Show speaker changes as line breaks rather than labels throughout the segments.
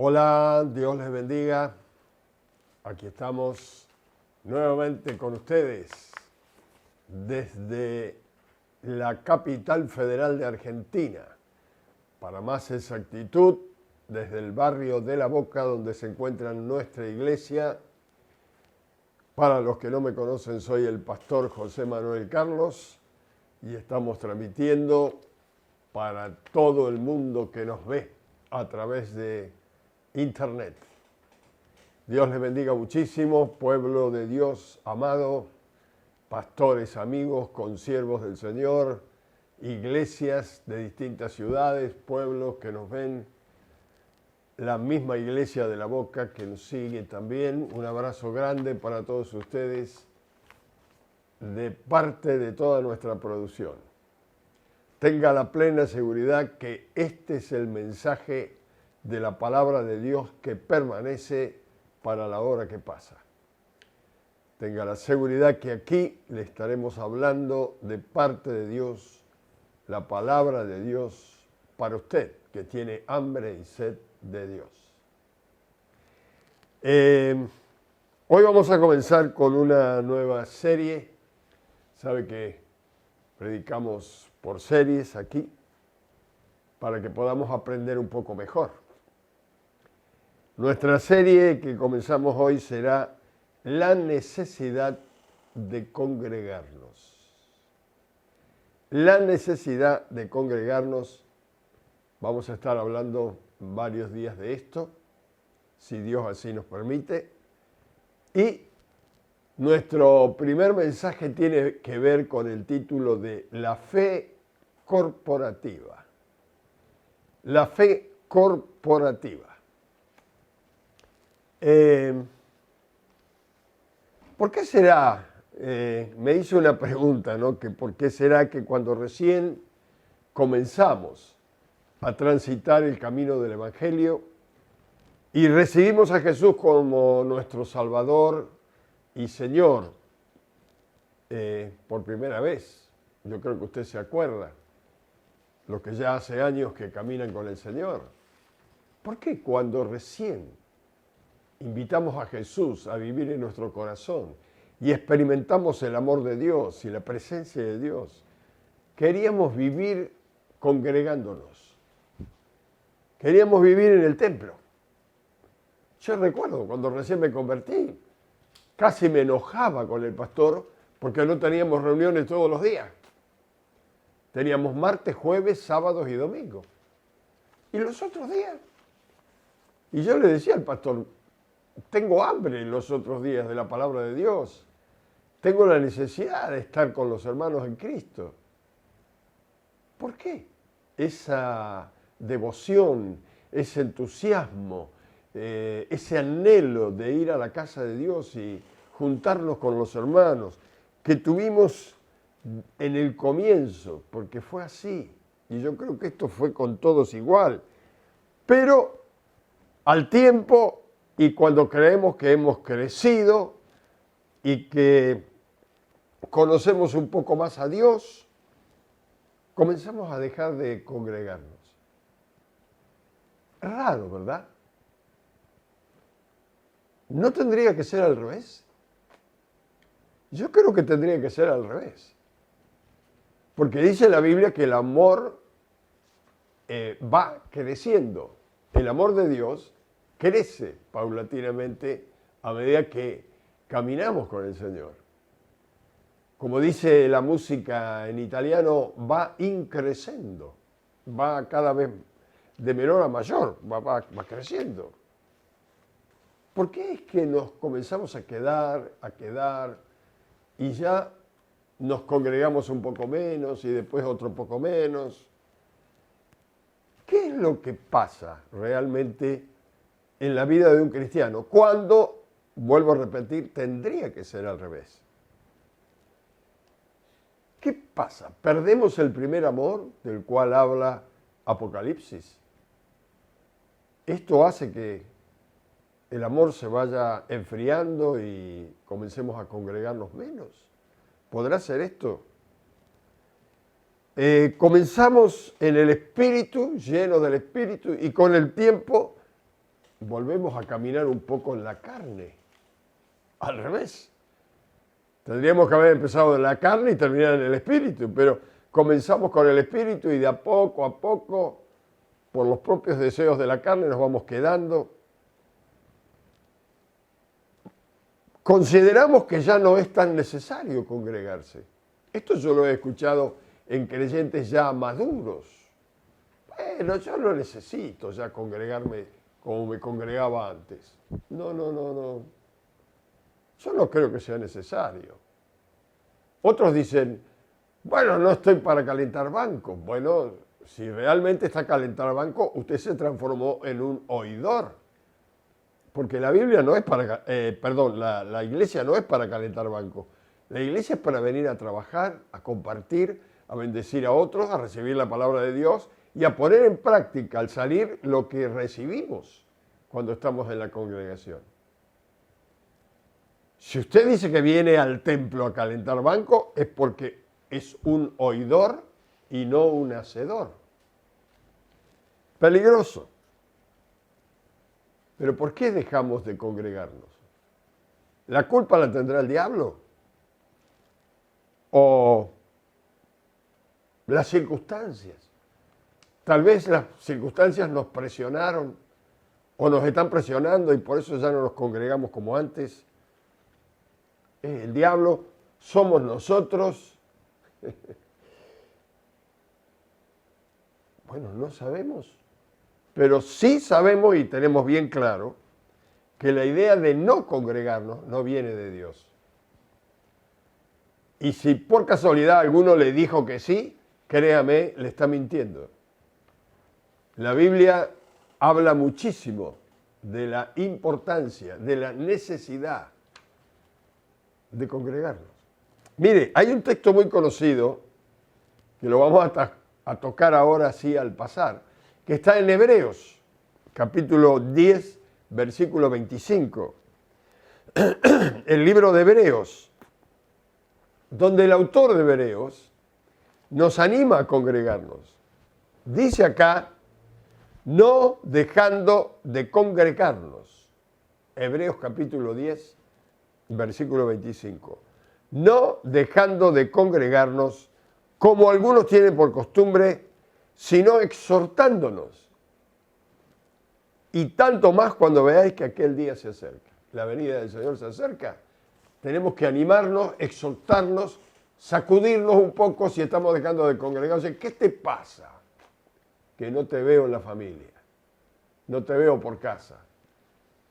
Hola, Dios les bendiga. Aquí estamos nuevamente con ustedes desde la capital federal de Argentina. Para más exactitud, desde el barrio de La Boca, donde se encuentra nuestra iglesia. Para los que no me conocen, soy el pastor José Manuel Carlos y estamos transmitiendo para todo el mundo que nos ve a través de Internet. Dios les bendiga muchísimo, pueblo de Dios amado, pastores amigos, consiervos del Señor, iglesias de distintas ciudades, pueblos que nos ven, la misma iglesia de La Boca que nos sigue también. Un abrazo grande para todos ustedes de parte de toda nuestra producción. Tenga la plena seguridad que este es el mensaje de la palabra de Dios que permanece para la hora que pasa. Tenga la seguridad que aquí le estaremos hablando de parte de Dios, la palabra de Dios para usted que tiene hambre y sed de Dios. Hoy vamos a comenzar con una nueva serie. Sabe que predicamos por series aquí para que podamos aprender un poco mejor. Nuestra serie que comenzamos hoy será la necesidad de congregarnos. La necesidad de congregarnos. Vamos a estar hablando varios días de esto, si Dios así nos permite. Y nuestro primer mensaje tiene que ver con el título de la fe corporativa. La fe corporativa. ¿Por qué será? Me hizo una pregunta, ¿no? Que ¿por qué será que cuando recién comenzamos a transitar el camino del Evangelio y recibimos a Jesús como nuestro Salvador y Señor por primera vez? Yo creo que usted se acuerda, los que ya hace años que caminan con el Señor. ¿Por qué cuando recién invitamos a Jesús a vivir en nuestro corazón y experimentamos el amor de Dios y la presencia de Dios, queríamos vivir congregándonos? Queríamos vivir en el templo. Yo recuerdo cuando recién me convertí, casi me enojaba con el pastor porque no teníamos reuniones todos los días. Teníamos martes, jueves, sábados y domingos. ¿Y los otros días? Y yo le decía al pastor, tengo hambre en los otros días de la palabra de Dios. Tengo la necesidad de estar con los hermanos en Cristo. ¿Por qué? Esa devoción, ese entusiasmo, ese anhelo de ir a la casa de Dios y juntarnos con los hermanos que tuvimos en el comienzo, porque fue así. Y yo creo que esto fue con todos igual. Pero al tiempo, y cuando creemos que hemos crecido y que conocemos un poco más a Dios, comenzamos a dejar de congregarnos. Raro, ¿verdad? ¿No tendría que ser al revés? Yo creo que tendría que ser al revés. Porque dice la Biblia que el amor va creciendo. El amor de Dios crece paulatinamente a medida que caminamos con el Señor. Como dice la música en italiano, va increscendo, va cada vez de menor a mayor, va creciendo. ¿Por qué es que nos comenzamos a quedar y ya nos congregamos un poco menos y después otro poco menos? ¿Qué es lo que pasa realmente en la vida de un cristiano cuando, vuelvo a repetir, tendría que ser al revés? ¿Qué pasa? ¿Perdemos el primer amor del cual habla Apocalipsis? Esto hace que el amor se vaya enfriando y comencemos a congregarnos menos. ¿Podrá ser esto? Comenzamos en el Espíritu, lleno del Espíritu, y con el tiempo volvemos a caminar un poco en la carne. Al revés. Tendríamos que haber empezado en la carne y terminar en el espíritu, pero comenzamos con el espíritu y de a poco, por los propios deseos de la carne, nos vamos quedando. Consideramos que ya no es tan necesario congregarse. Esto yo lo he escuchado en creyentes ya maduros. Bueno, yo no necesito ya congregarme como me congregaba antes. No. Yo no creo que sea necesario. Otros dicen, bueno, no estoy para calentar bancos. Bueno, si realmente está calentar banco, usted se transformó en un oidor. Porque la Biblia no es para, la iglesia no es para calentar bancos. La iglesia es para venir a trabajar, a compartir, a bendecir a otros, a recibir la palabra de Dios y a poner en práctica al salir lo que recibimos cuando estamos en la congregación. Si usted dice que viene al templo a calentar banco, es porque es un oidor y no un hacedor. Peligroso. Pero ¿por qué dejamos de congregarnos? ¿La culpa la tendrá el diablo? ¿O las circunstancias? Tal vez las circunstancias nos presionaron o nos están presionando y por eso ya no nos congregamos como antes. El diablo, somos nosotros. Bueno, no sabemos. Pero sí sabemos y tenemos bien claro que la idea de no congregarnos no viene de Dios. Y si por casualidad alguno le dijo que sí, créame, le está mintiendo. La Biblia habla muchísimo de la importancia, de la necesidad de congregarnos. Mire, hay un texto muy conocido, que lo vamos a tocar ahora sí al pasar, que está en Hebreos, capítulo 10, versículo 25. El libro de Hebreos, donde el autor de Hebreos nos anima a congregarnos. Dice acá, no dejando de congregarnos. Hebreos capítulo 10, versículo 25. No dejando de congregarnos, como algunos tienen por costumbre, sino exhortándonos. Y tanto más cuando veáis que aquel día se acerca. La venida del Señor se acerca. Tenemos que animarnos, exhortarnos, sacudirnos un poco si estamos dejando de congregarnos. ¿Qué te pasa? Que no te veo en la familia. No te veo por casa.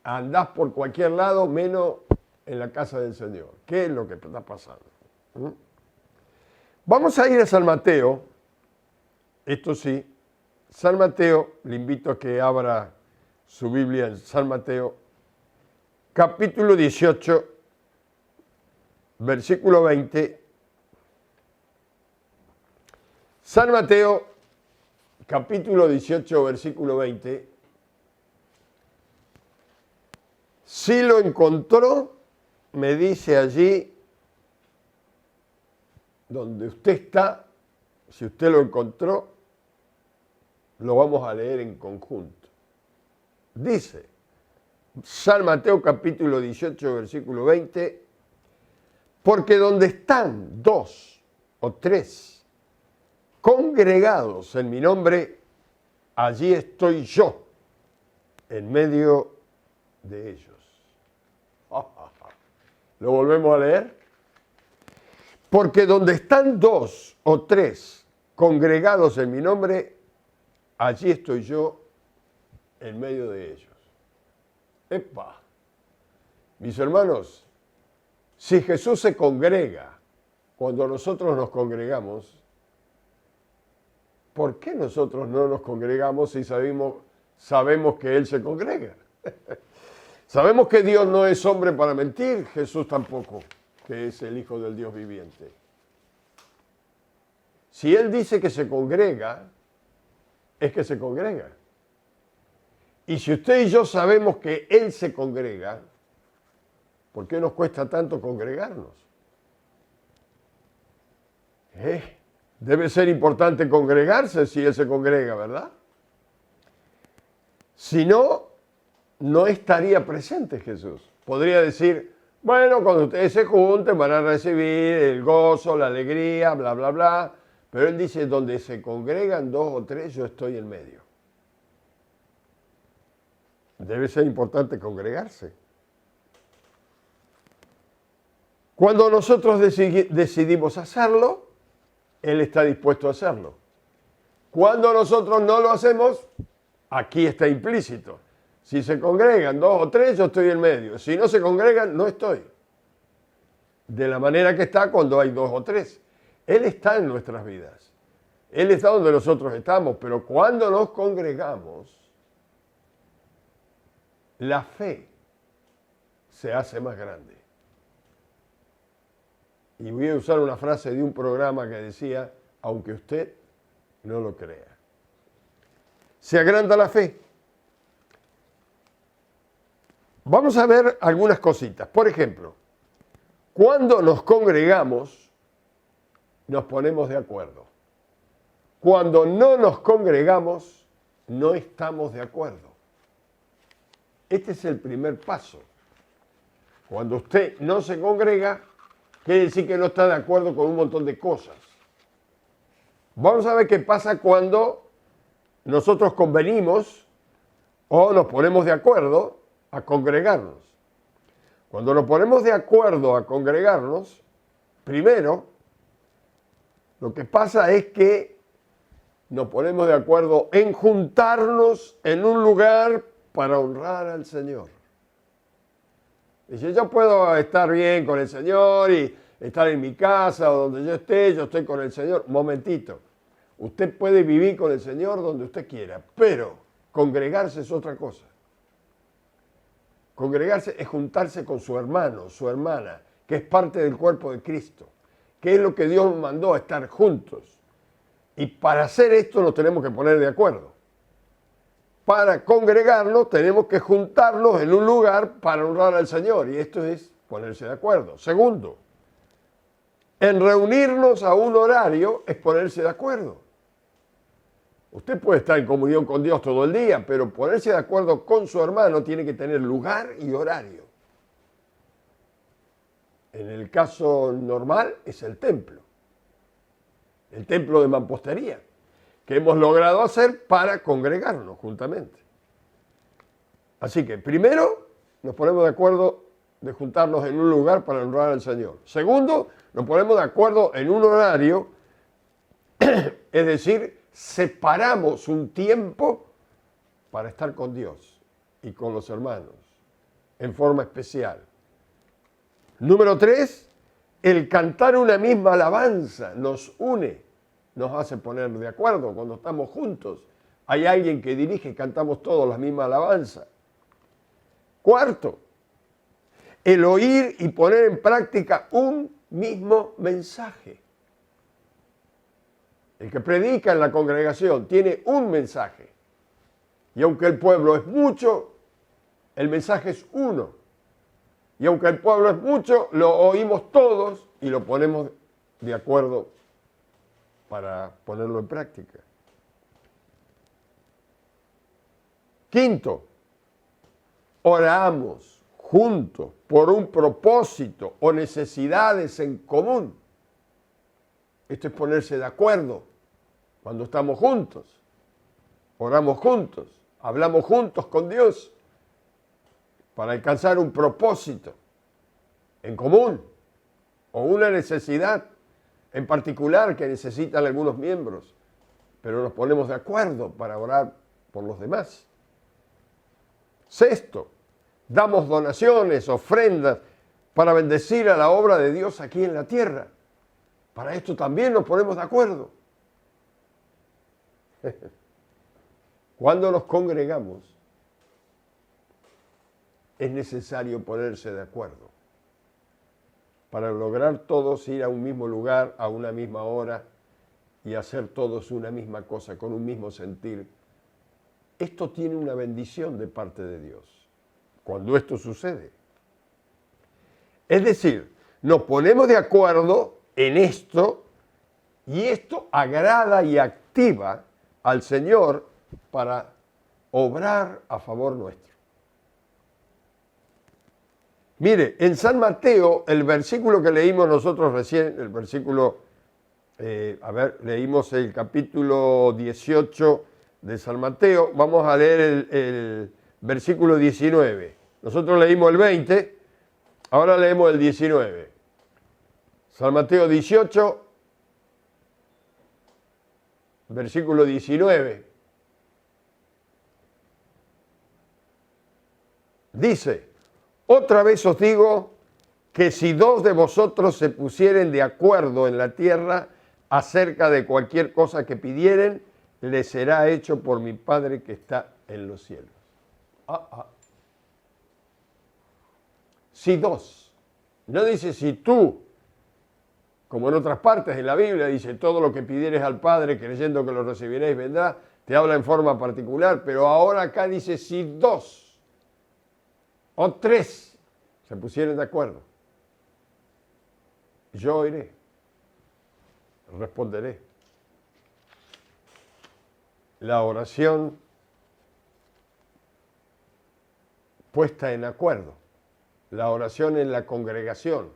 Andás por cualquier lado menos en la casa del Señor. ¿Qué es lo que está pasando? Vamos a ir a San Mateo. Esto sí, San Mateo, le invito a que abra su Biblia en San Mateo, capítulo 18, versículo 20. San Mateo, capítulo 18, versículo 20. Si lo encontró, me dice allí donde usted está, si usted lo encontró, lo vamos a leer en conjunto. Dice, San Mateo capítulo 18, versículo 20, porque donde están dos o tres congregados en mi nombre, allí estoy yo, en medio de ellos. ¿Lo volvemos a leer? Porque donde están dos o tres congregados en mi nombre, allí estoy yo en medio de ellos. ¡Epa! Mis hermanos, si Jesús se congrega cuando nosotros nos congregamos, ¿por qué nosotros no nos congregamos si sabemos que Él se congrega? Sabemos que Dios no es hombre para mentir, Jesús tampoco, que es el Hijo del Dios viviente. Si Él dice que se congrega, es que se congrega. Y si usted y yo sabemos que Él se congrega, ¿por qué nos cuesta tanto congregarnos? Debe ser importante congregarse si Él se congrega, ¿verdad? Si no, no estaría presente Jesús. Podría decir, bueno, cuando ustedes se junten van a recibir el gozo, la alegría, bla, bla, bla. Pero él dice, donde se congregan 2 o 3, yo estoy en medio. Debe ser importante congregarse. Cuando nosotros decidimos hacerlo, Él está dispuesto a hacerlo. Cuando nosotros no lo hacemos, aquí está implícito. Si se congregan 2 o 3, yo estoy en medio. Si no se congregan, no estoy. De la manera que está cuando hay 2 o 3. Él está en nuestras vidas. Él está donde nosotros estamos, pero cuando nos congregamos, la fe se hace más grande. Y voy a usar una frase de un programa que decía, aunque usted no lo crea. Se agranda la fe. Vamos a ver algunas cositas. Por ejemplo, cuando nos congregamos, nos ponemos de acuerdo. Cuando no nos congregamos, no estamos de acuerdo. Este es el primer paso. Cuando usted no se congrega, quiere decir que no está de acuerdo con un montón de cosas. Vamos a ver qué pasa cuando nosotros convenimos o nos ponemos de acuerdo a congregarnos. Cuando nos ponemos de acuerdo a congregarnos, primero, lo que pasa es que nos ponemos de acuerdo en juntarnos en un lugar para honrar al Señor. Dice, yo puedo estar bien con el Señor y estar en mi casa o donde yo estoy con el Señor. Momentito, usted puede vivir con el Señor donde usted quiera, pero congregarse es otra cosa. Congregarse es juntarse con su hermano, su hermana, que es parte del cuerpo de Cristo, que es lo que Dios nos mandó a estar juntos. Y para hacer esto nos tenemos que poner de acuerdo. Para congregarnos tenemos que juntarnos en un lugar para honrar al Señor. Y esto es ponerse de acuerdo. Segundo, en reunirnos a un horario es ponerse de acuerdo. Usted puede estar en comunión con Dios todo el día, pero ponerse de acuerdo con su hermano tiene que tener lugar y horario. En el caso normal es el templo de mampostería, que hemos logrado hacer para congregarnos juntamente. Así que primero nos ponemos de acuerdo de juntarnos en un lugar para honrar al Señor. Segundo, nos ponemos de acuerdo en un horario, es decir, separamos un tiempo para estar con Dios y con los hermanos en forma especial. Número 3, el cantar una misma alabanza nos une, nos hace poner de acuerdo cuando estamos juntos. Hay alguien que dirige y cantamos todos la misma alabanza. Cuarto, el oír y poner en práctica un mismo mensaje. El que predica en la congregación tiene un mensaje. Y aunque el pueblo es mucho, el mensaje es uno. Y aunque el pueblo es mucho, lo oímos todos y lo ponemos de acuerdo para ponerlo en práctica. Quinto, oramos juntos por un propósito o necesidades en común. Esto es ponerse de acuerdo cuando estamos juntos. Oramos juntos, hablamos juntos con Dios para alcanzar un propósito en común o una necesidad en particular que necesitan algunos miembros, pero nos ponemos de acuerdo para orar por los demás. Sexto, damos donaciones, ofrendas para bendecir a la obra de Dios aquí en la tierra. Para esto también nos ponemos de acuerdo. Cuando nos congregamos, es necesario ponerse de acuerdo para lograr todos ir a un mismo lugar, a una misma hora y hacer todos una misma cosa, con un mismo sentir. Esto tiene una bendición de parte de Dios cuando esto sucede. Es decir, nos ponemos de acuerdo en esto y esto agrada y activa al Señor para obrar a favor nuestro. Mire, en San Mateo, el versículo que leímos nosotros recién, el versículo, leímos el capítulo 18 de San Mateo, vamos a leer el versículo 19. Nosotros leímos el 20, ahora leemos el 19. San Mateo 18, versículo 19. Dice: otra vez os digo que si dos de vosotros se pusieren de acuerdo en la tierra acerca de cualquier cosa que pidieren, les será hecho por mi Padre que está en los cielos. Si dos. No dice si tú, como en otras partes de la Biblia, dice todo lo que pidieres al Padre creyendo que lo recibiréis vendrá, te habla en forma particular, pero ahora acá dice si dos o tres se pusieron de acuerdo, yo oiré, responderé. La oración puesta en acuerdo, la oración en la congregación,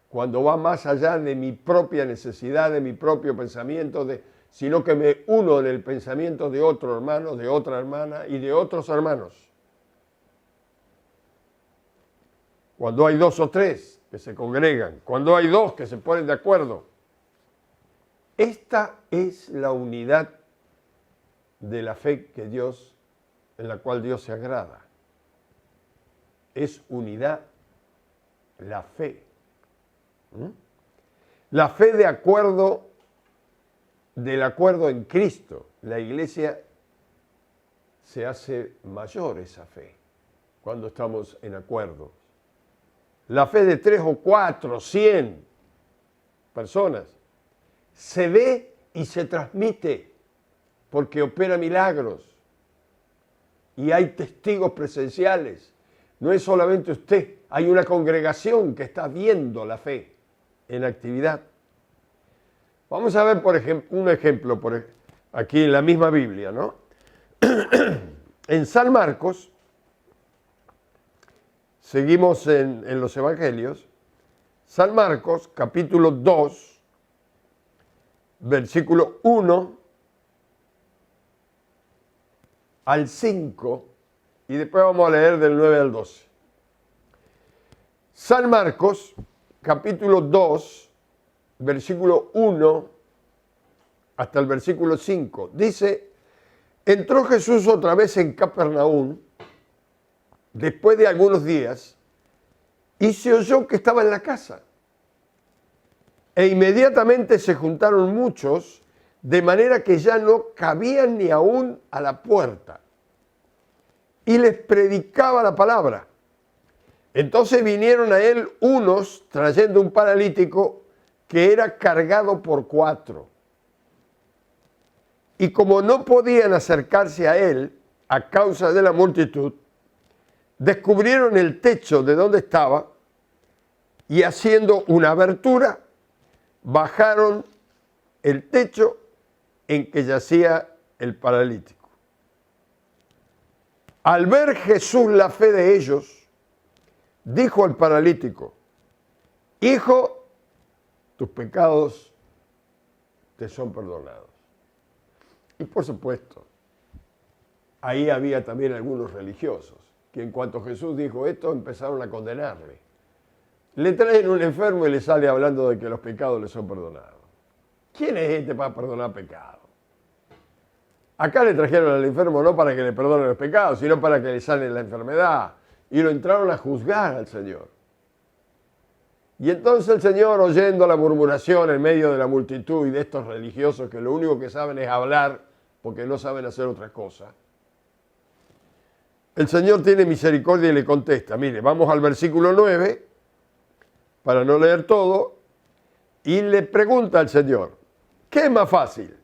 cuando va más allá de mi propia necesidad, de mi propio pensamiento, sino que me uno en el pensamiento de otro hermano, de otra hermana y de otros hermanos. Cuando hay dos o tres que se congregan, cuando hay dos que se ponen de acuerdo. Esta es la unidad de la fe en la cual Dios se agrada. Es unidad la fe. La fe del acuerdo en Cristo. La iglesia se hace mayor esa fe cuando estamos en acuerdo. La fe de 3 o 4, 100 personas se ve y se transmite porque opera milagros y hay testigos presenciales. No es solamente usted, hay una congregación que está viendo la fe en actividad. Vamos a ver, por ejemplo, un ejemplo aquí en la misma Biblia, ¿no? En San Marcos, seguimos en los Evangelios, San Marcos, capítulo 2, versículo 1 al 5, y después vamos a leer del 9 al 12. San Marcos, capítulo 2, versículo 1 hasta el versículo 5, dice: entró Jesús otra vez en Capernaum, después de algunos días, y se oyó que estaba en la casa. E inmediatamente se juntaron muchos, de manera que ya no cabían ni aún a la puerta. Y les predicaba la palabra. Entonces vinieron a él unos trayendo un paralítico que era cargado por 4. Y como no podían acercarse a él a causa de la multitud, descubrieron el techo de donde estaba y haciendo una abertura, bajaron el techo en que yacía el paralítico. Al ver Jesús la fe de ellos, dijo al paralítico: hijo, tus pecados te son perdonados. Y por supuesto, ahí había también algunos religiosos que en cuanto Jesús dijo esto empezaron a condenarle. Le traen un enfermo y le sale hablando de que los pecados le son perdonados. ¿Quién es este para perdonar pecados? Acá le trajeron al enfermo no para que le perdone los pecados, sino para que le sane la enfermedad. Y lo entraron a juzgar al Señor. Y entonces el Señor, oyendo la murmuración en medio de la multitud y de estos religiosos que lo único que saben es hablar porque no saben hacer otra cosa, el Señor tiene misericordia y le contesta. Mire, vamos al versículo 9, para no leer todo, y le pregunta al Señor: ¿qué es más fácil?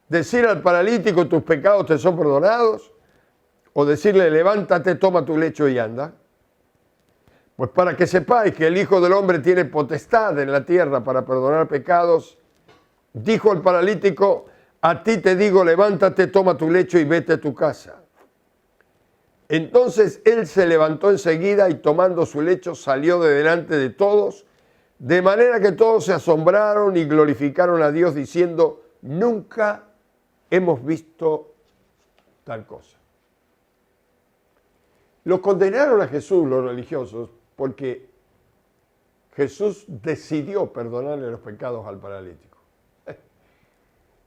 ¿Decir al paralítico tus pecados te son perdonados? ¿O decirle levántate, toma tu lecho y anda? Pues para que sepáis que el Hijo del Hombre tiene potestad en la tierra para perdonar pecados, dijo el paralítico: a ti te digo, levántate, toma tu lecho y vete a tu casa. Entonces él se levantó enseguida y tomando su lecho salió de delante de todos, de manera que todos se asombraron y glorificaron a Dios diciendo, nunca hemos visto tal cosa. Lo condenaron a Jesús los religiosos porque Jesús decidió perdonarle los pecados al paralítico.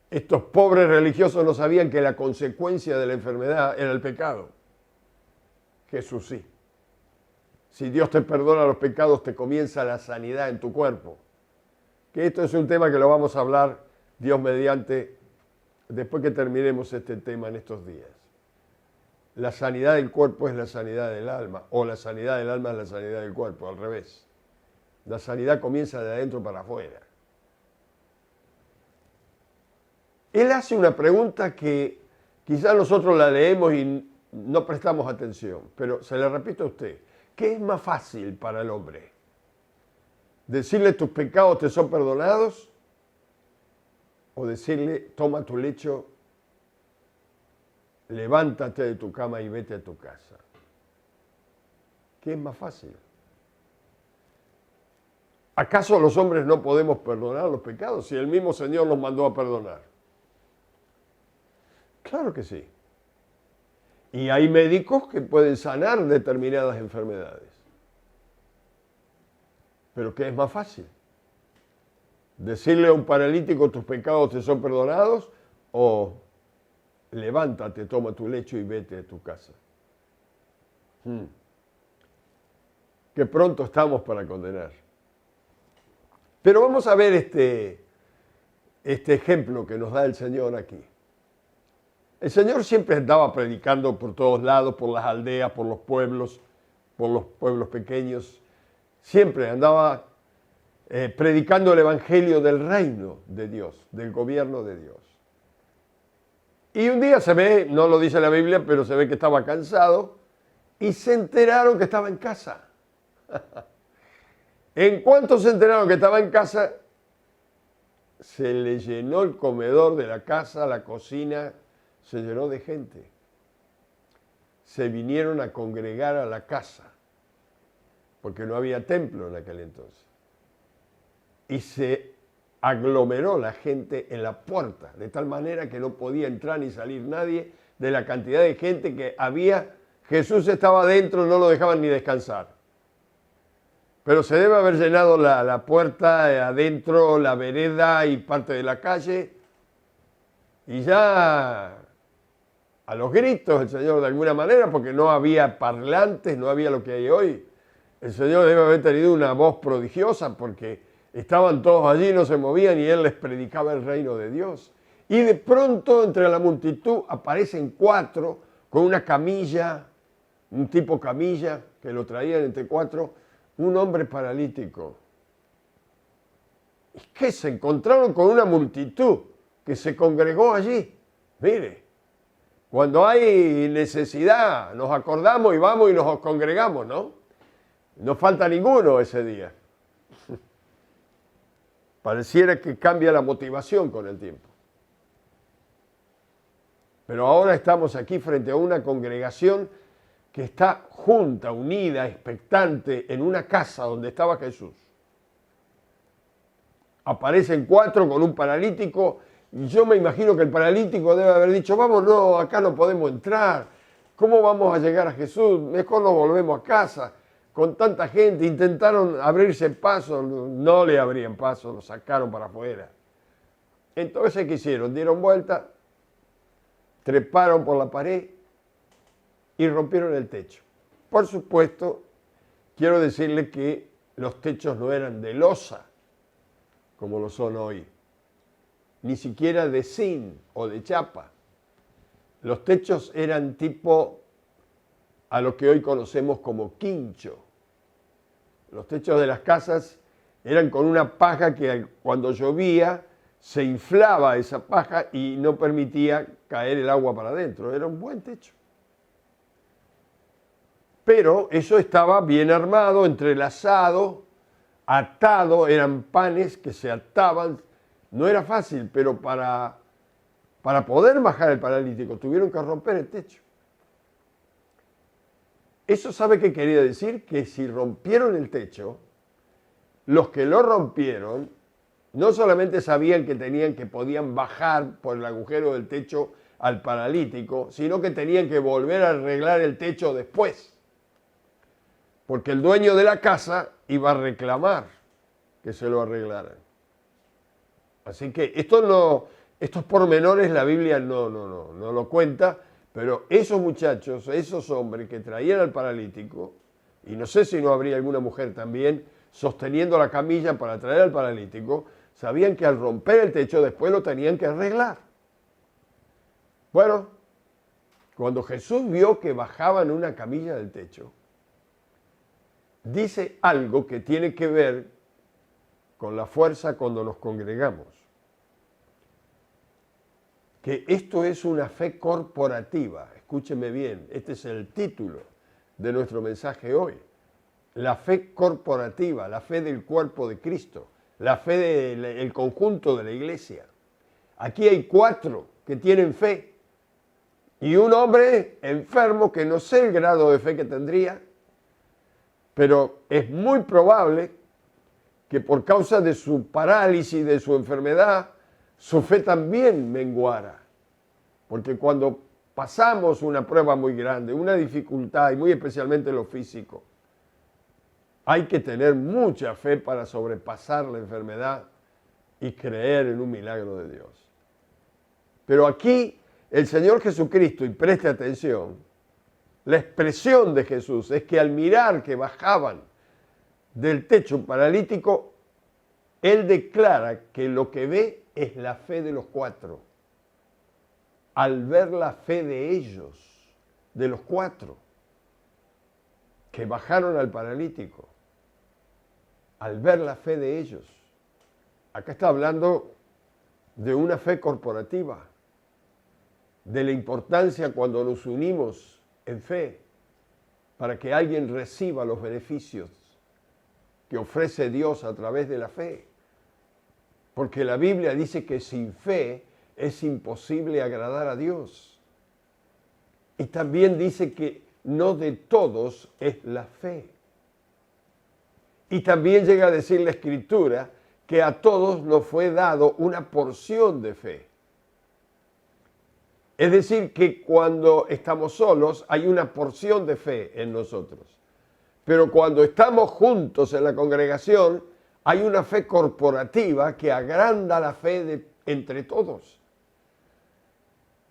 Estos pobres religiosos no sabían que la consecuencia de la enfermedad era el pecado. Jesús sí. Si Dios te perdona los pecados, te comienza la sanidad en tu cuerpo. Que esto es un tema que lo vamos a hablar, Dios mediante, después que terminemos este tema en estos días. La sanidad del cuerpo es la sanidad del alma, o la sanidad del alma es la sanidad del cuerpo, al revés. La sanidad comienza de adentro para afuera. Él hace una pregunta que quizás nosotros la leemos y no prestamos atención, pero se la repito a usted. ¿Qué es más fácil para el hombre? ¿Decirle tus pecados te son perdonados? ¿O decirle toma tu lecho, levántate de tu cama y vete a tu casa? ¿Qué es más fácil? ¿Acaso los hombres no podemos perdonar los pecados si el mismo Señor nos mandó a perdonar? Claro que sí. Y hay médicos que pueden sanar determinadas enfermedades. ¿Pero qué es más fácil? ¿Decirle a un paralítico tus pecados te son perdonados? ¿O levántate, toma tu lecho y vete a tu casa? Que pronto estamos para condenar. Pero vamos a ver este ejemplo que nos da el Señor aquí. El Señor siempre andaba predicando por todos lados, por las aldeas, por los pueblos pequeños. Siempre andaba predicando el evangelio del reino de Dios, del gobierno de Dios. Y un día se ve, no lo dice la Biblia, pero se ve que estaba cansado y se enteraron que estaba en casa. En cuanto se enteraron que estaba en casa, se le llenó el comedor de la casa, la cocina, se llenó de gente. Se vinieron a congregar a la casa, porque no había templo en aquel entonces. Y se aglomeró la gente en la puerta, de tal manera que no podía entrar ni salir nadie de la cantidad de gente que había. Jesús estaba adentro, no lo dejaban ni descansar. Pero se debe haber llenado la puerta adentro, la vereda y parte de la calle. Y ya a los gritos el Señor de alguna manera, porque no había parlantes, no había lo que hay hoy. El Señor debe haber tenido una voz prodigiosa porque estaban todos allí, no se movían y Él les predicaba el reino de Dios. Y de pronto entre la multitud aparecen 4 con una camilla, un tipo camilla que lo traían entre 4, un hombre paralítico. Y que se encontraron con una multitud que se congregó allí. Mire, cuando hay necesidad nos acordamos y vamos y nos congregamos, ¿no? No falta ninguno ese día. Pareciera que cambia la motivación con el tiempo. Pero ahora estamos aquí frente a una congregación que está junta, unida, expectante, en una casa donde estaba Jesús. Aparecen 4 con un paralítico y yo me imagino que el paralítico debe haber dicho, vamos, no, acá no podemos entrar. ¿Cómo vamos a llegar a Jesús? Mejor nos volvemos a casa. Con tanta gente, intentaron abrirse paso, no le abrían paso, lo sacaron para afuera. Entonces, ¿qué hicieron? Dieron vuelta, treparon por la pared y rompieron el techo. Por supuesto, quiero decirle que los techos no eran de losa, como lo son hoy, ni siquiera de zinc o de chapa. Los techos eran tipo a lo que hoy conocemos como quincho. Los techos de las casas eran con una paja que cuando llovía se inflaba esa paja y no permitía caer el agua para adentro. Era un buen techo. Pero eso estaba bien armado, entrelazado, atado, eran panes que se ataban. No era fácil, pero para poder bajar el paralítico tuvieron que romper el techo. Eso sabe qué quería decir, que si rompieron el techo, los que lo rompieron no solamente sabían que podían bajar por el agujero del techo al paralítico, sino que tenían que volver a arreglar el techo después. Porque el dueño de la casa iba a reclamar que se lo arreglaran. Así que estos pormenores la Biblia no lo cuenta, pero esos muchachos, esos hombres que traían al paralítico, y no sé si no habría alguna mujer también sosteniendo la camilla para traer al paralítico, sabían que al romper el techo después lo tenían que arreglar. Bueno, cuando Jesús vio que bajaban una camilla del techo, dice algo que tiene que ver con la fuerza cuando nos congregamos. Que esto es una fe corporativa. Escúcheme bien, este es el título de nuestro mensaje hoy. La fe corporativa, la fe del cuerpo de Cristo, la fe del conjunto de la iglesia. Aquí hay 4 que tienen fe y un hombre enfermo que no sé el grado de fe que tendría, pero es muy probable que por causa de su parálisis, de su enfermedad, su fe también menguara. Porque cuando pasamos una prueba muy grande, una dificultad, y muy especialmente lo físico, hay que tener mucha fe para sobrepasar la enfermedad y creer en un milagro de Dios. Pero aquí el Señor Jesucristo, y preste atención, la expresión de Jesús es que al mirar que bajaban del techo paralítico, Él declara que lo que ve es la fe de los 4. Al ver la fe de ellos, de los 4, que bajaron al paralítico, al ver la fe de ellos. Acá está hablando de una fe corporativa, de la importancia cuando nos unimos en fe para que alguien reciba los beneficios que ofrece Dios a través de la fe. Porque la Biblia dice que sin fe es imposible agradar a Dios. Y también dice que no de todos es la fe. Y también llega a decir la Escritura que a todos nos fue dado una porción de fe. Es decir, que cuando estamos solos hay una porción de fe en nosotros. Pero cuando estamos juntos en la congregación, hay una fe corporativa que agranda la fe entre todos.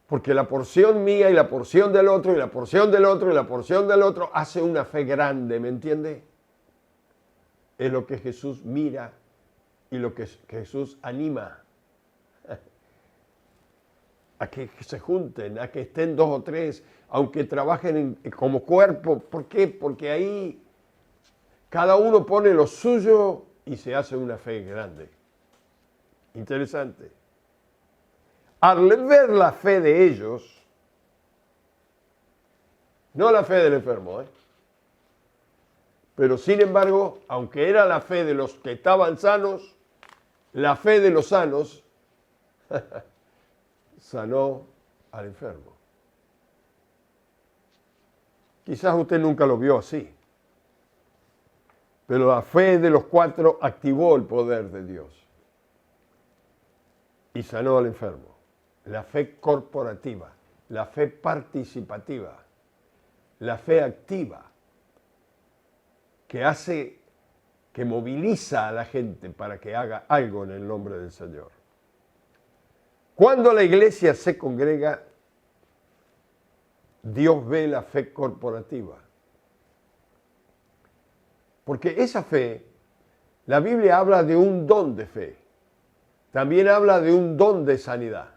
Porque la porción mía y la porción del otro y la porción del otro y la porción del otro hace una fe grande, ¿me entiende? Es lo que Jesús mira y lo que Jesús anima. A que se junten, a que estén 2 o 3, aunque trabajen como cuerpo. ¿Por qué? Porque ahí cada uno pone lo suyo y se hace una fe grande. Interesante. Al ver la fe de ellos, no la fe del enfermo, pero sin embargo, aunque era la fe de los que estaban sanos, la fe de los sanos sanó al enfermo. Quizás usted nunca lo vio así, pero la fe de los 4 activó el poder de Dios y sanó al enfermo. La fe corporativa, la fe participativa, la fe activa, que moviliza a la gente para que haga algo en el nombre del Señor. Cuando la iglesia se congrega, Dios ve la fe corporativa. Porque esa fe, la Biblia habla de un don de fe. También habla de un don de sanidad,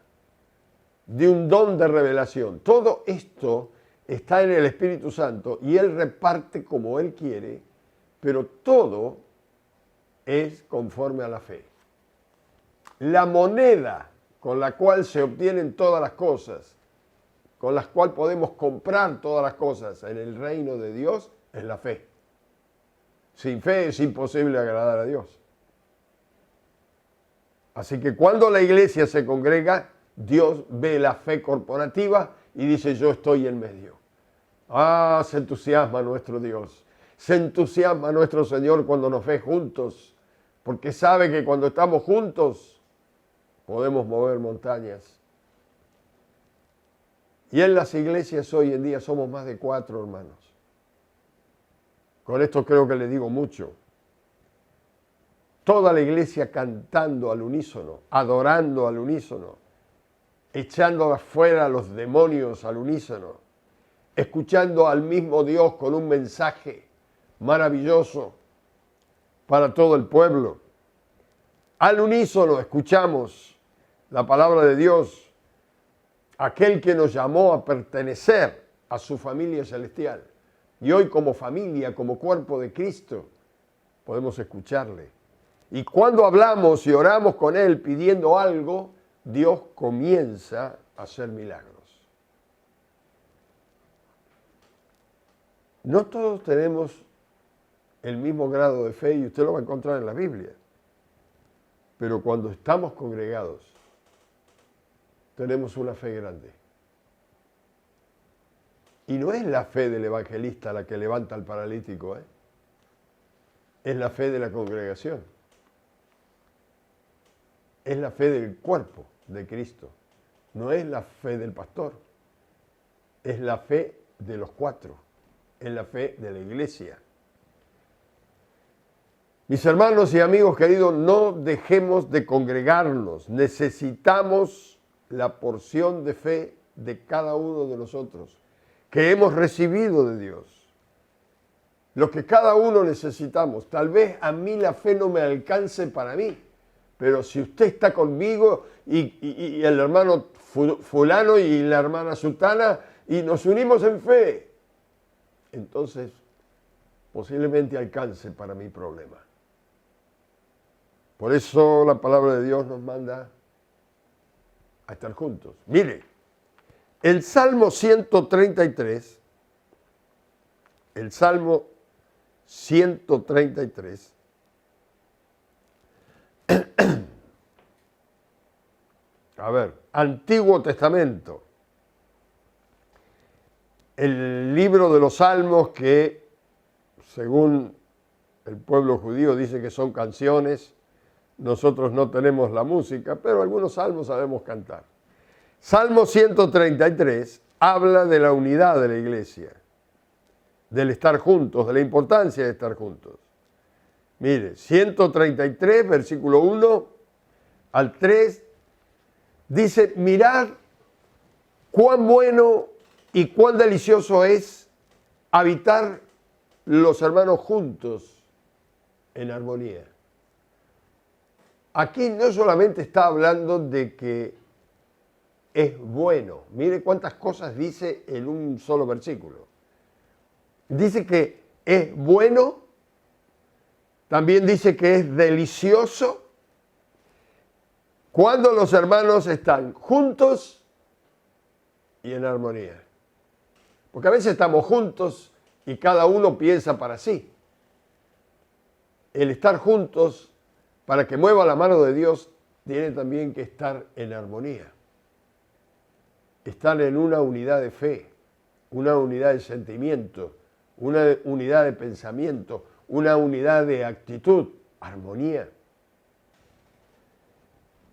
de un don de revelación. Todo esto está en el Espíritu Santo y Él reparte como Él quiere, pero todo es conforme a la fe. La moneda con la cual se obtienen todas las cosas, con las cuales podemos comprar todas las cosas en el reino de Dios, es la fe. Sin fe es imposible agradar a Dios. Así que cuando la iglesia se congrega, Dios ve la fe corporativa y dice, yo estoy en medio. Ah, se entusiasma nuestro Dios. Se entusiasma nuestro Señor cuando nos ve juntos, porque sabe que cuando estamos juntos podemos mover montañas. Y en las iglesias hoy en día somos más de 4, hermanos. Con esto creo que le digo mucho. Toda la iglesia cantando al unísono, adorando al unísono, echando afuera a los demonios al unísono, escuchando al mismo Dios con un mensaje maravilloso para todo el pueblo. Al unísono escuchamos la palabra de Dios, aquel que nos llamó a pertenecer a su familia celestial. Y hoy como familia, como cuerpo de Cristo, podemos escucharle. Y cuando hablamos y oramos con Él pidiendo algo, Dios comienza a hacer milagros. No todos tenemos el mismo grado de fe y usted lo va a encontrar en la Biblia. Pero cuando estamos congregados, tenemos una fe grande. Y no es la fe del evangelista la que levanta al paralítico, es la fe de la congregación. Es la fe del cuerpo de Cristo. No es la fe del pastor. Es la fe de los 4. Es la fe de la iglesia. Mis hermanos y amigos queridos, no dejemos de congregarnos. Necesitamos la porción de fe de cada uno de nosotros que hemos recibido de Dios. Lo que cada uno necesitamos. Tal vez a mí la fe no me alcance para mí, pero si usted está conmigo y el hermano fulano y la hermana sultana y nos unimos en fe, entonces posiblemente alcance para mi problema. Por eso la palabra de Dios nos manda a estar juntos. Mire, el Salmo 133, el Salmo 133, a ver, Antiguo Testamento, el libro de los Salmos que, según el pueblo judío, dice que son canciones. Nosotros no tenemos la música, pero algunos salmos sabemos cantar. Salmo 133 habla de la unidad de la iglesia, del estar juntos, de la importancia de estar juntos. Mire, 133, versículo 1 al 3, dice, mirad cuán bueno y cuán delicioso es habitar los hermanos juntos en armonía. Aquí no solamente está hablando de que es bueno. Mire cuántas cosas dice en un solo versículo. Dice que es bueno, también dice que es delicioso cuando los hermanos están juntos y en armonía. Porque a veces estamos juntos y cada uno piensa para sí. El estar juntos, para que mueva la mano de Dios, tiene también que estar en armonía. Estar en una unidad de fe, una unidad de sentimiento, una unidad de pensamiento, una unidad de actitud, armonía.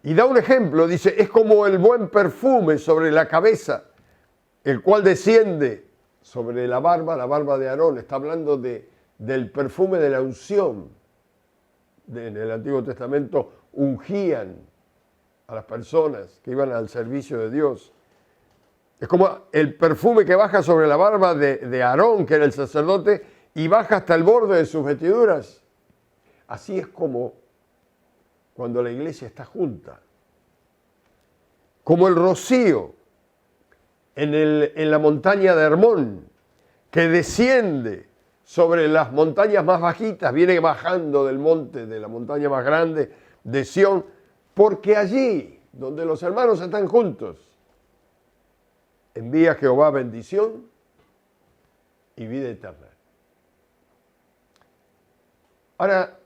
Y da un ejemplo, dice, es como el buen perfume sobre la cabeza, el cual desciende sobre la barba de Aarón. Está hablando del perfume de la unción. En el Antiguo Testamento ungían a las personas que iban al servicio de Dios. Es como el perfume que baja sobre la barba de Aarón, que era el sacerdote, y baja hasta el borde de sus vestiduras. Así es como cuando la iglesia está junta. Como el rocío en la montaña de Hermón, que desciende sobre las montañas más bajitas, viene bajando del monte, de la montaña más grande, de Sión, porque allí, donde los hermanos están juntos, envía Jehová bendición y vida eterna. Ahora,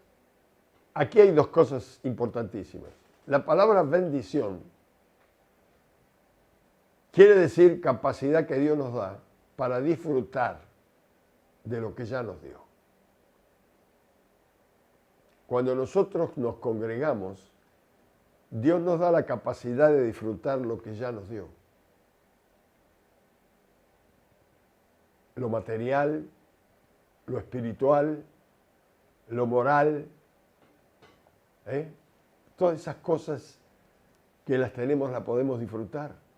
aquí hay dos cosas importantísimas. La palabra bendición quiere decir capacidad que Dios nos da para disfrutar de lo que ya nos dio. Cuando nosotros nos congregamos, Dios nos da la capacidad de disfrutar lo que ya nos dio. Lo material, lo espiritual, lo moral, todas esas cosas que las tenemos, las podemos disfrutar.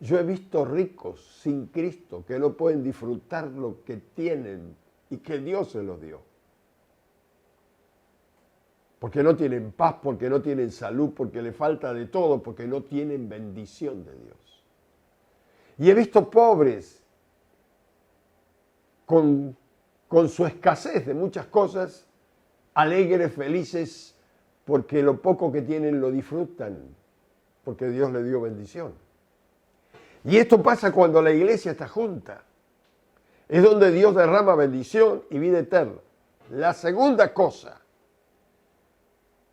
Yo he visto ricos sin Cristo que no pueden disfrutar lo que tienen y que Dios se los dio. Porque no tienen paz, porque no tienen salud, porque le falta de todo, porque no tienen bendición de Dios. Y he visto pobres con su escasez de muchas cosas, alegres, felices, porque lo poco que tienen lo disfrutan, porque Dios le dio bendición. Y esto pasa cuando la iglesia está junta. Es donde Dios derrama bendición y vida eterna. La segunda cosa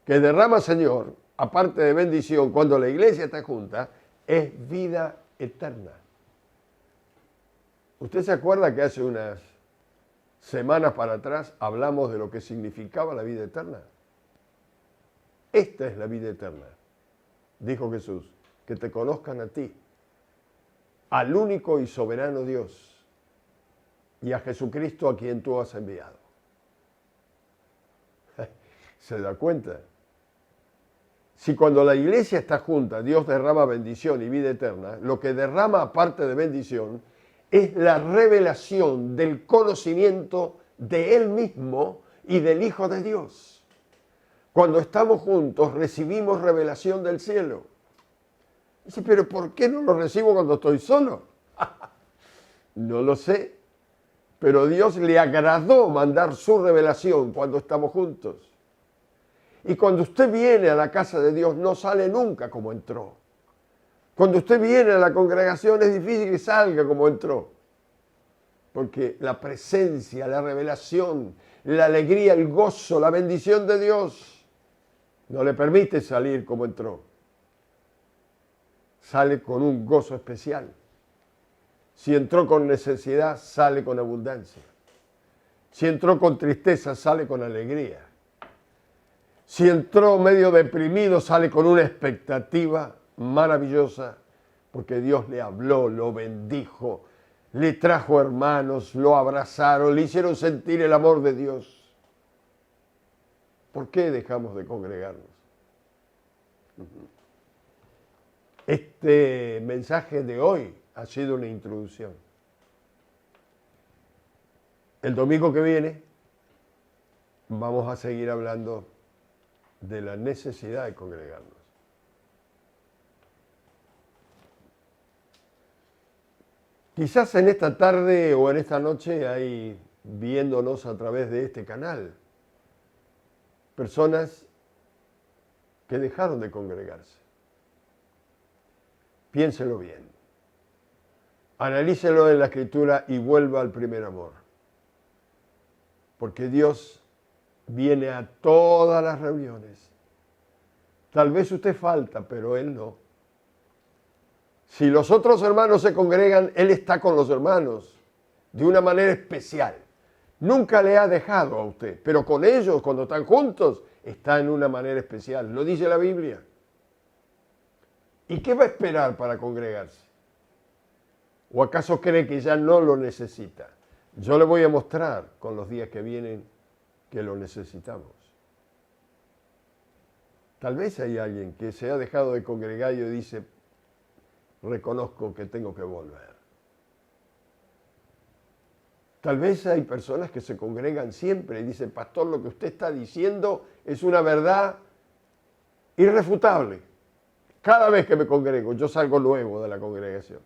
que derrama el Señor, aparte de bendición, cuando la iglesia está junta, es vida eterna. ¿Usted se acuerda que hace unas semanas para atrás hablamos de lo que significaba la vida eterna? Esta es la vida eterna, dijo Jesús, que te conozcan a ti, al único y soberano Dios, y a Jesucristo a quien tú has enviado. ¿Se da cuenta? Si cuando la iglesia está junta, Dios derrama bendición y vida eterna, lo que derrama aparte de bendición es la revelación del conocimiento de Él mismo y del Hijo de Dios. Cuando estamos juntos recibimos revelación del cielo. Dice, pero ¿por qué no lo recibo cuando estoy solo? No lo sé, pero Dios le agradó mandar su revelación cuando estamos juntos. Y cuando usted viene a la casa de Dios no sale nunca como entró. Cuando usted viene a la congregación es difícil que salga como entró. Porque la presencia, la revelación, la alegría, el gozo, la bendición de Dios no le permite salir como entró. Sale con un gozo especial. Si entró con necesidad, sale con abundancia. Si entró con tristeza, sale con alegría. Si entró medio deprimido, sale con una expectativa maravillosa, porque Dios le habló, lo bendijo, le trajo hermanos, lo abrazaron, le hicieron sentir el amor de Dios. ¿Por qué dejamos de congregarnos? Este mensaje de hoy ha sido una introducción. El domingo que viene vamos a seguir hablando de la necesidad de congregarnos. Quizás en esta tarde o en esta noche hay, viéndonos a través de este canal, personas que dejaron de congregarse. Piénselo bien. Analícelo en la Escritura y vuelva al primer amor. Porque Dios viene a todas las reuniones. Tal vez usted falta, pero Él no. Si los otros hermanos se congregan, Él está con los hermanos de una manera especial. Nunca le ha dejado a usted, pero con ellos, cuando están juntos, está en una manera especial. Lo dice la Biblia. ¿Y qué va a esperar para congregarse? ¿O acaso cree que ya no lo necesita? Yo le voy a mostrar con los días que vienen que lo necesitamos. Tal vez hay alguien que se ha dejado de congregar y dice, reconozco que tengo que volver. Tal vez hay personas que se congregan siempre y dicen, pastor, lo que usted está diciendo es una verdad irrefutable. Cada vez que me congrego, yo salgo nuevo de la congregación.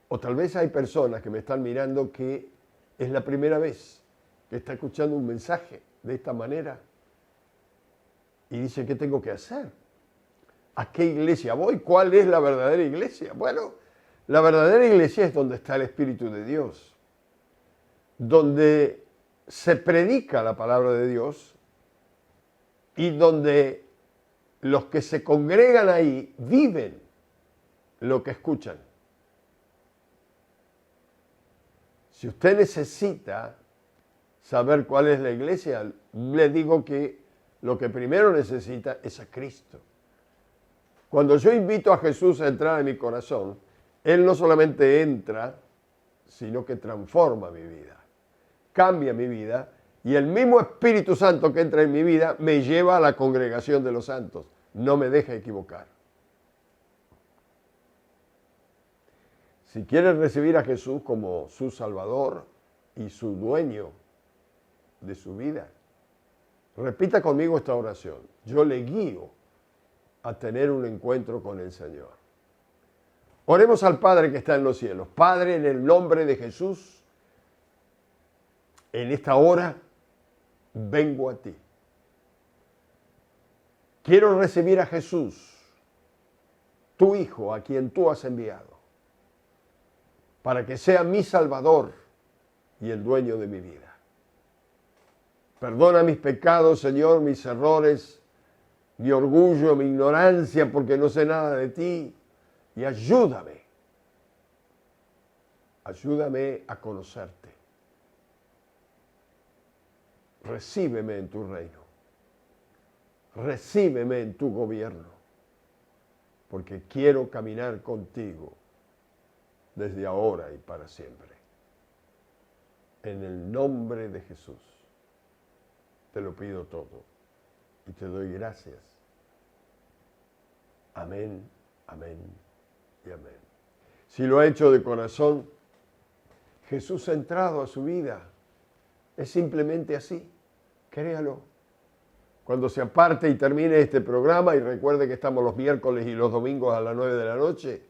O tal vez hay personas que me están mirando que es la primera vez que está escuchando un mensaje de esta manera y dice, ¿qué tengo que hacer? ¿A qué iglesia voy? ¿Cuál es la verdadera iglesia? Bueno, la verdadera iglesia es donde está el Espíritu de Dios, donde se predica la palabra de Dios y donde los que se congregan ahí viven lo que escuchan. Si usted necesita saber cuál es la iglesia, le digo que lo que primero necesita es a Cristo. Cuando yo invito a Jesús a entrar en mi corazón, Él no solamente entra, sino que transforma mi vida, cambia mi vida, y el mismo Espíritu Santo que entra en mi vida me lleva a la congregación de los santos. No me deja equivocar. Si quiere recibir a Jesús como su Salvador y su dueño de su vida, repita conmigo esta oración. Yo le guío a tener un encuentro con el Señor. Oremos al Padre que está en los cielos. Padre, en el nombre de Jesús, en esta hora vengo a ti. Quiero recibir a Jesús, tu Hijo, a quien tú has enviado, para que sea mi Salvador y el dueño de mi vida. Perdona mis pecados, Señor, mis errores, mi orgullo, mi ignorancia, porque no sé nada de ti, y ayúdame a conocerte. Recíbeme en tu reino, recíbeme en tu gobierno, porque quiero caminar contigo desde ahora y para siempre. En el nombre de Jesús, te lo pido todo y te doy gracias. Amén, amén y amén. Si lo ha hecho de corazón, Jesús ha entrado a su vida. Es simplemente así. Créalo. Cuando se aparte y termine este programa, y recuerde que estamos los miércoles y los domingos a las 9 de la noche,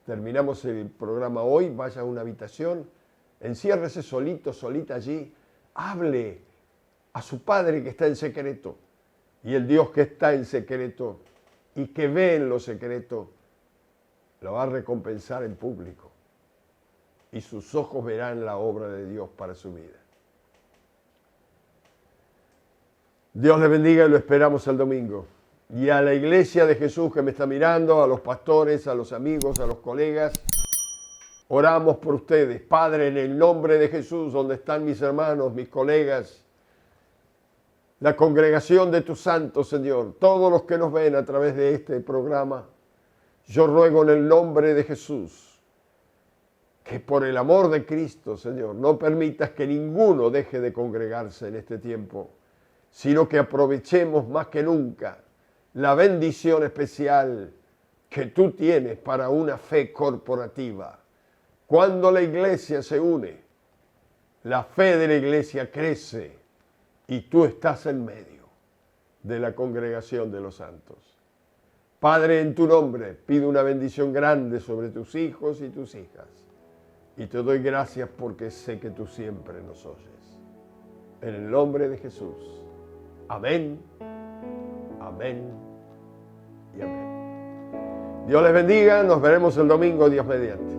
terminamos el programa hoy, vaya a una habitación, enciérrese solito, solita allí, hable a su Padre que está en secreto, y el Dios que está en secreto y que ve en lo secreto, lo va a recompensar en público, y sus ojos verán la obra de Dios para su vida. Dios le bendiga y lo esperamos el domingo. Y a la iglesia de Jesús que me está mirando, a los pastores, a los amigos, a los colegas, oramos por ustedes. Padre, en el nombre de Jesús, donde están mis hermanos, mis colegas, la congregación de tus santos, Señor, todos los que nos ven a través de este programa, yo ruego en el nombre de Jesús que por el amor de Cristo, Señor, no permitas que ninguno deje de congregarse en este tiempo, sino que aprovechemos más que nunca la bendición especial que tú tienes para una fe corporativa. Cuando la iglesia se une, la fe de la iglesia crece y tú estás en medio de la congregación de los santos. Padre, en tu nombre pido una bendición grande sobre tus hijos y tus hijas. Y te doy gracias porque sé que tú siempre nos oyes. En el nombre de Jesús. Amén, amén y amén. Dios les bendiga, nos veremos el domingo, Dios mediante.